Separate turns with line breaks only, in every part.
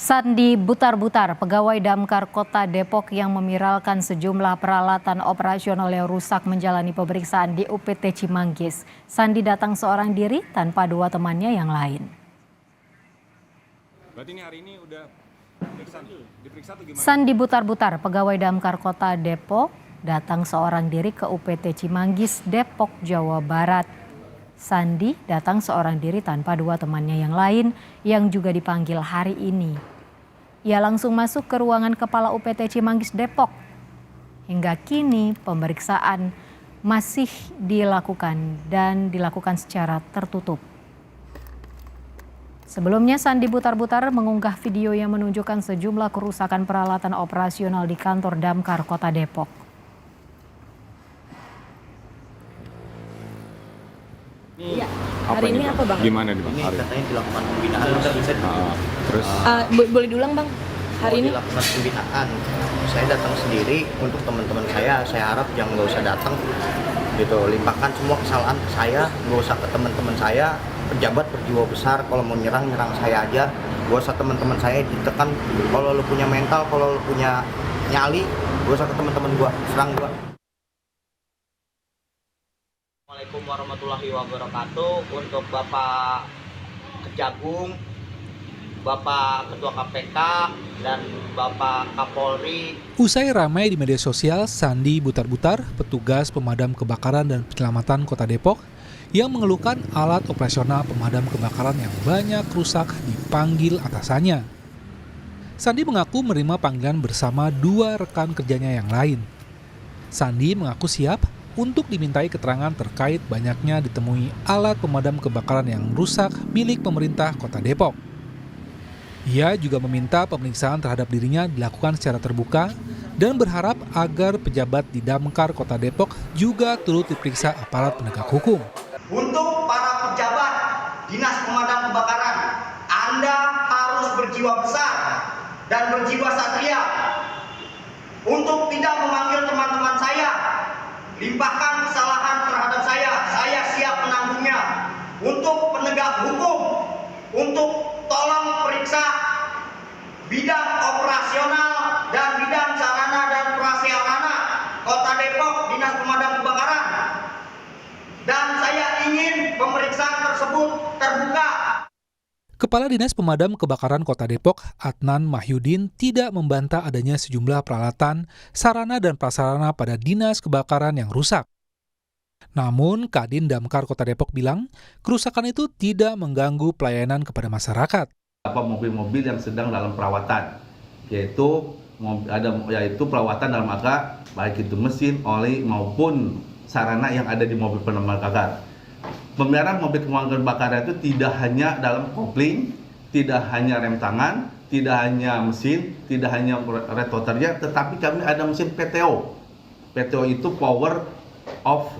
Sandi Butar-Butar, pegawai Damkar Kota Depok yang memiralkan sejumlah peralatan operasional yang rusak menjalani pemeriksaan di UPT Cimanggis. Sandi datang seorang diri tanpa dua temannya yang lain.
Berarti ini hari ini udah diperiksa atau gimana?
Sandi Butar-Butar, pegawai Damkar Kota Depok, datang seorang diri ke UPT Cimanggis, Depok, Jawa Barat. Sandi datang seorang diri tanpa dua temannya yang lain yang juga dipanggil hari ini. Ia langsung masuk ke ruangan Kepala UPT Cimanggis Depok. Hingga kini pemeriksaan masih dilakukan dan dilakukan secara tertutup. Sebelumnya Sandi Butar-Butar mengunggah video yang menunjukkan sejumlah kerusakan peralatan operasional di kantor Damkar Kota Depok.
Iya, hari ini apa Bang?
Gimana nih Bang?
Ini katanya dilakukan pembinaan.
Terus?
Boleh diulang Bang? Hari ini
dilakukan pembinaan. Saya datang sendiri untuk teman-teman saya harap yang nggak usah datang gitu. Limpahkan semua kesalahan ke saya, nggak usah ke teman-teman saya. Pejabat berjiwa besar, kalau mau nyerang saya aja. Nggak usah teman-teman saya ditekan. Kalau lu punya mental, kalau lu punya nyali, nggak usah ke teman-teman gua, serang gua. Assalamualaikum warahmatullahi wabarakatuh. Untuk Bapak Kejagung, Bapak Ketua KPK, dan Bapak Kapolri.
Usai ramai di media sosial, Sandi Butar-Butar, petugas pemadam kebakaran dan penyelamatan Kota Depok, yang mengeluhkan alat operasional pemadam kebakaran yang banyak rusak dipanggil atasannya. Sandi mengaku menerima panggilan bersama dua rekan kerjanya yang lain. Sandi mengaku siap untuk dimintai keterangan terkait banyaknya ditemui alat pemadam kebakaran yang rusak milik pemerintah Kota Depok. Ia juga meminta pemeriksaan terhadap dirinya dilakukan secara terbuka dan berharap agar pejabat di Damkar Kota Depok juga turut diperiksa aparat penegak hukum.
Untuk para pejabat Dinas Pemadam Kebakaran, Anda harus berjiwa besar dan berjiwa satria untuk tidak memanggil teman-teman saya. Limpahkan kesalahan terhadap saya siap menanggungnya. Untuk penegak hukum, untuk tolong periksa bidang operasional dan bidang sarana dan prasarana Kota Depok, Dinas Pemadam Kebakaran. Dan saya ingin pemeriksaan tersebut terbuka.
Kepala Dinas Pemadam Kebakaran Kota Depok, Adnan Mahyudin, tidak membantah adanya sejumlah peralatan, sarana dan prasarana pada Dinas Kebakaran yang rusak. Namun, Kadin Damkar Kota Depok bilang, kerusakan itu tidak mengganggu pelayanan kepada masyarakat.
Mobil-mobil yang sedang dalam perawatan, yaitu perawatan dalam rangka baik itu mesin, oli maupun sarana yang ada di mobil pemadam kebakaran. Pemeliharaan mobil pemadam kebakaran itu tidak hanya dalam kopling, tidak hanya rem tangan, tidak hanya mesin, tidak hanya radiatornya, tetapi kami ada mesin PTO. PTO itu power of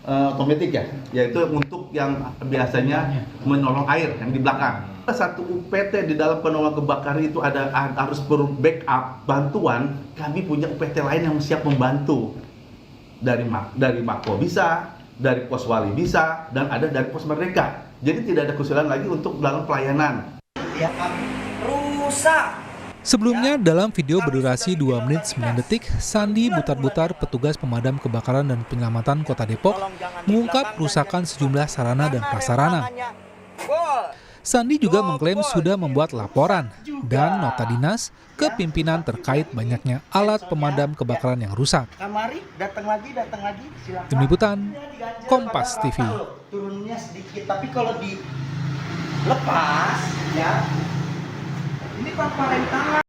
otomatis ya, yaitu untuk yang biasanya menolong air yang di belakang. Satu UPT di dalam penolong kebakaran itu harus perlu backup bantuan. Kami punya UPT lain yang siap membantu dari Mako bisa, dari Pos Wali bisa, dan ada dari Pos Merdeka. Jadi tidak ada kesulitan lagi untuk dalam pelayanan.
Ya kami rusak.
Sebelumnya, dalam video berdurasi 2 menit 9 detik, Sandi Butar-Butar, petugas pemadam kebakaran dan penyelamatan Kota Depok, mengungkap kerusakan sejumlah sarana dan prasarana. Sandi juga mengklaim sudah membuat laporan dan nota dinas ke pimpinan terkait banyaknya alat pemadam kebakaran yang rusak.
Datang lagi, silakan.
Tim Liputan, Kompas TV.
Turunnya sedikit, tapi kalau dilepas, ya, ini tanpa rem tangan.